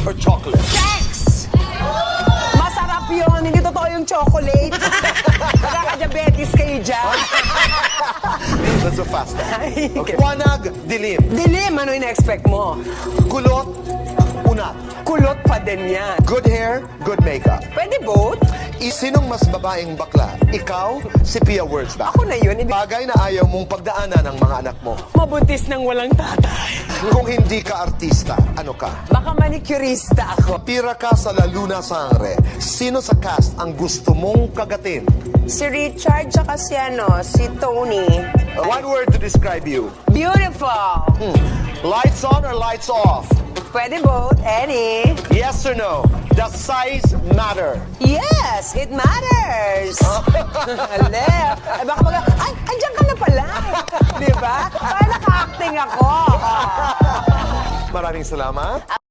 or chocolate? Sex! Masarap yun. Hindi totoo yung chocolate. Magkaka-diabetes kayo dyan. That's so fast. Ay, Okay. Wanag, dilim. Dilim, ano in-expect mo? Kulot, unat. Kulot pa din yan. Good hair, good makeup. Pwede both? Sinong mas babaeng bakla? Ikaw, si Pia Wurtzbach. Ako na yun. Bagay na ayaw mong pagdaanan ng mga anak mo. Mabuntis ng walang tatay. Kung hindi ka artista, ano ka? Baka manicurista ako. Pira ka sa La Luna Sangre. Sino sa cast ang gusto mong kagatin? Si Richard tsaka si Tony. One word to describe you. Beautiful. Lights on or lights off? Pwede both. Any. Yes or no? Does size matter? Yes, it matters. Ale. Ay, baka ay, andyan ka na pala. Di ba? Kaya naka-acting ako. Maraming salamat.